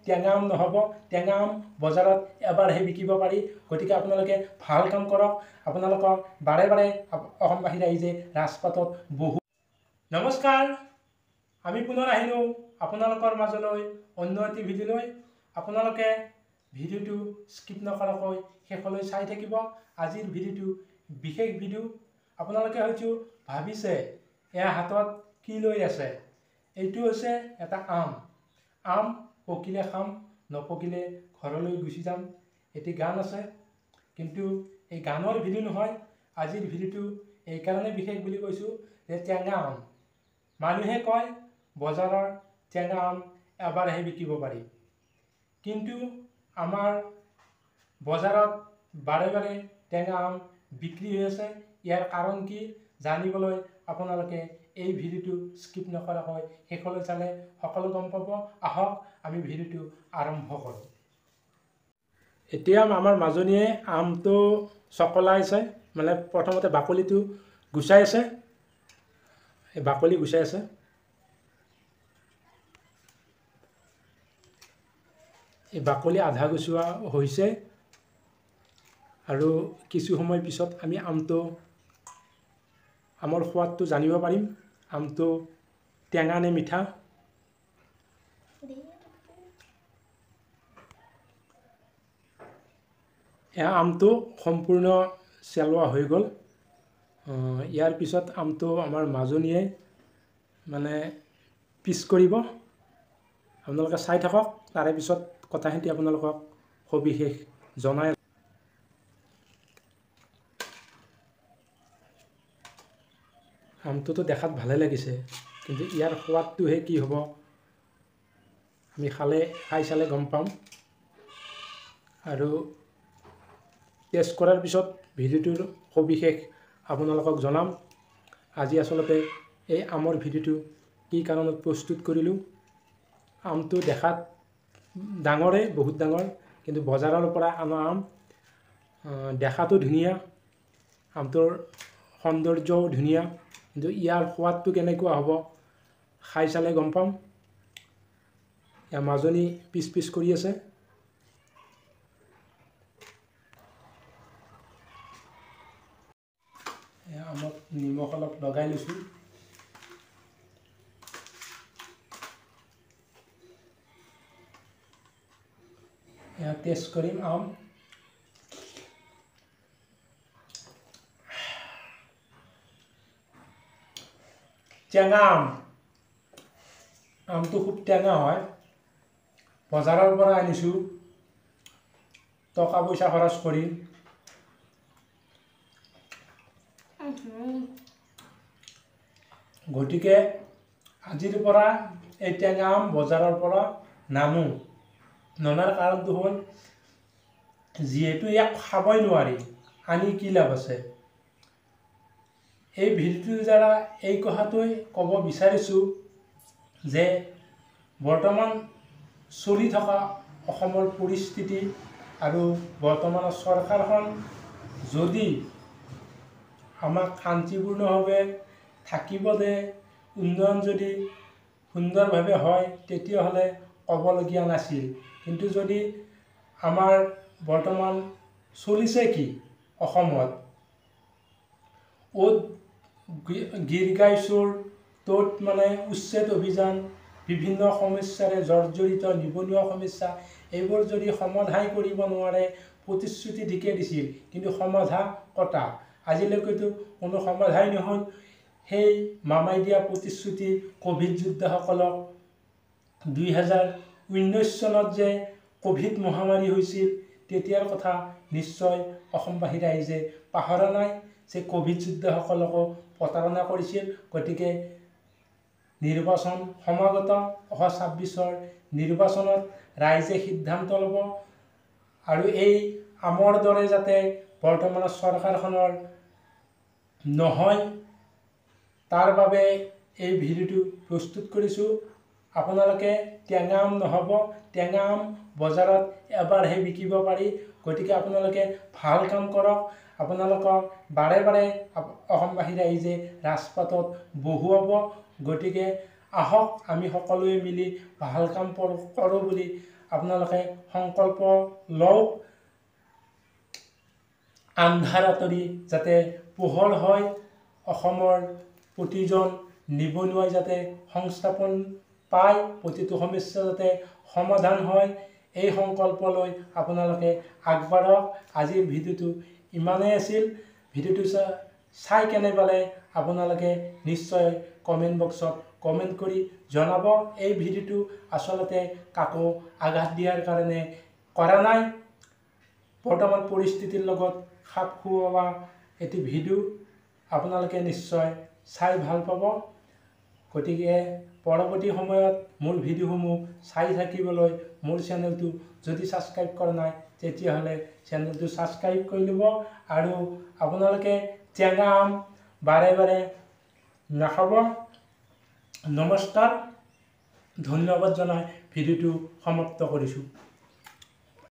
টেঙা আম নহ'ব। টেঙা আম বজাৰত এবাৰহে বিকিব পাৰি। গতিকে আপোনালোকে ভাল কাম কৰক। আপোনালোকক বাৰে বাৰে অসমবাসী ৰাইজে ৰাজপাতত বহু নমস্কাৰ। আমি পুনৰ আহিলোঁ আপোনালোকৰ মাজলৈ অন্য এটি ভিডিঅ' লৈ। আপোনালোকে ভিডিঅ'টো স্কিপ নকৰাকৈ শেষলৈ চাই থাকিব। আজিৰ ভিডিঅ'টো বিশেষ ভিডিঅ'। আপোনালোকে হয়তো ভাবিছে এয়া হাতত কি লৈ আছে। এইটো হৈছে এটা আম। আম পকিলে খাম, নপকিলে ঘৰলৈ গুচি যাম, এটি গান আছে। কিন্তু এই গানৰ ভিডিঅ' নহয়। আজিৰ ভিডিঅ'টো এইকাৰণে বিশেষ বুলি কৈছোঁ যে টেঙা আম। মানুহে কয় বজাৰৰ টেঙা আম এবাৰহে বিকিব পাৰি। কিন্তু আমাৰ বজাৰত বাৰে বাৰে টেঙা আম বিক্ৰী হৈ আছে। ইয়াৰ কাৰণ কি জানিবলৈ আপোনালোকে এই ভিডিঅ'টো স্কিপ নকৰাকৈ শেষলৈ চালে সকলো গম পাব। আহক আমি ভিডিঅ'টো আৰম্ভ কৰোঁ। এতিয়া আমাৰ মাজনীয়ে আমটো চকলাইছে, মানে প্ৰথমতে বাকলিটো গুচাই আছে। এই বাকলি গুচাই আছে। এই বাকলি আধা গুচোৱা হৈছে আৰু কিছু সময় পিছত আমি আমৰ সোৱাদটো জানিব পাৰিম। আমটো টেঙা নে মিঠা। এয়া আমটো সম্পূৰ্ণ চেলোৱা হৈ গ'ল। ইয়াৰ পিছত আমটো আমাৰ মাজনীয়ে মানে পিচ কৰিব। আপোনালোকে চাই থাকক, তাৰে পিছত কথাখিনি আপোনালোকক সবিশেষ জনাই। আমটোতো দেখাত ভালে লাগিছে, কিন্তু ইয়াৰ সোৱাদটোহে কি হ'ব আমি খাই চালে গম পাম। আৰু টেষ্ট কৰাৰ পিছত ভিডিঅ'টোৰ সবিশেষ আপোনালোকক জনাম। আজি আচলতে এই আমৰ ভিডিঅ'টো কি কাৰণত প্ৰস্তুত কৰিলোঁ। আমটো দেখাত ডাঙৰে, বহুত ডাঙৰ, কিন্তু বজাৰৰ পৰা অনা আম। দেখাতো ধুনীয়া, আমটোৰ সৌন্দৰ্যও ধুনীয়া, কিন্তু ইয়াৰ সোৱাদটো কেনেকুৱা হ'ব খাই চালে গম পাম। ইয়াৰ মাজনী পিচ পিচ কৰি আছে। আমত নিমখ অলপ লগাই লৈছোঁ। এয়া টেষ্ট কৰিম আম। টেঙা আম। আমটো খুব টেঙা হয়। বজাৰৰ পৰা আনিছোঁ টকা পইচা খৰচ কৰি। গতিকে আজিৰ পৰা এই টেঙা আম বজাৰৰ পৰা নানো। ননাৰ কাৰণটো হ'ল যিহেতু ইয়াক খাবই নোৱাৰি, আনি কি লাভ আছে। এই ভিডিঅ'টোৰ দ্বাৰা এই কথাটোৱে ক'ব বিচাৰিছোঁ যে বৰ্তমান চলি থকা অসমৰ পৰিস্থিতি আৰু বৰ্তমানৰ চৰকাৰখন যদি আমাক শান্তিপূৰ্ণভাৱে থাকিব দে, উন্নয়ন যদি সুন্দৰভাৱে হয়, তেতিয়াহ'লে ক'বলগীয়া নাছিল। কিন্তু যদি আমাৰ বৰ্তমান চলিছে কি অসমত, অ'ত গীৰ গাই চোৰ, ত'ত মানে উচ্ছেদ অভিযান, বিভিন্ন সমস্যাৰে জৰ্জৰিত নিবনুৱা সমস্যা, এইবোৰ যদি সমাধান কৰিব নোৱাৰে, প্ৰতিশ্ৰুতি ঠিকে দিছিল কিন্তু সমাধা কটা, আজিলৈকেতো কোনো সমাধান নহ'ল। সেই মামাই দিয়া প্ৰতিশ্ৰুতি ক'ভিড যোদ্ধাসকলক 2019 চনত যে ক'ভিড মহামাৰী হৈছিল, তেতিয়াৰ কথা নিশ্চয় অসমবাসী ৰাইজে পাহৰা নাই যে ক'ভিড যোদ্ধাসকলকো প্ৰতাৰণা কৰিছিল। গতিকে নিৰ্বাচন সমাগত, অহা 26ৰ নিৰ্বাচনত ৰাইজে সিদ্ধান্ত ল'ব। আৰু এই আমৰ দৰে যাতে বৰ্তমানৰ চৰকাৰখনৰ নহয়, তাৰ বাবে এই ভিডিঅ'টো প্ৰস্তুত কৰিছোঁ। আপোনালোকে টেঙা আম নহ'ব, টেঙা আম বজাৰত এবাৰহে বিকিব পাৰি। গতিকে আপোনালোকে ভাল কাম কৰক। আপোনালোকক বাৰে বাৰে অসমবাসী ৰাইজে ৰাজপাতত বহুৱাব। গতিকে আহক আমি সকলোৱে মিলি ভাল কাম কৰোঁ বুলি আপোনালোকে সংকল্প লওক আন্ধাৰ আঁতৰি যাতে পোহৰ হয়, অসমৰ প্ৰতিজন নিবনুৱাই যাতে সংস্থাপন পায়, প্ৰতিটো সমস্যা যাতে সমাধান হয়, এই সংকল্প লৈ আপোনালোকে আগবাঢ়ক। আজিৰ ভিডিঅ'টো ইমানেই আছিল। ভিডিঅ'টো চাই কেনে পালে আপোনালোকে নিশ্চয় কমেণ্ট বক্সত কমেণ্ট কৰি জনাব। এই ভিডিঅ'টো আচলতে কাকো আঘাত দিয়াৰ কাৰণে কৰা নাই, বৰ্তমান পৰিস্থিতিৰ লগত খাপ খুওৱা এটি ভিডিঅ', আপোনালোকে নিশ্চয় চাই ভাল পাব। গতিকে পৰৱৰ্তী সময়ত মোৰ ভিডিঅ'সমূহ চাই থাকিবলৈ মোৰ চেনেলটো যদি ছাবস্ক্ৰাইব কৰা নাই তেতিয়াহ'লে চেনেলটো ছাবস্ক্ৰাইব কৰি ল'ব। আৰু আপোনালোকে টেঙা আম বাৰে বাৰে নাখাব। নমস্কাৰ, ধন্যবাদ জনাই ভিডিঅ'টো সমাপ্ত কৰিছোঁ।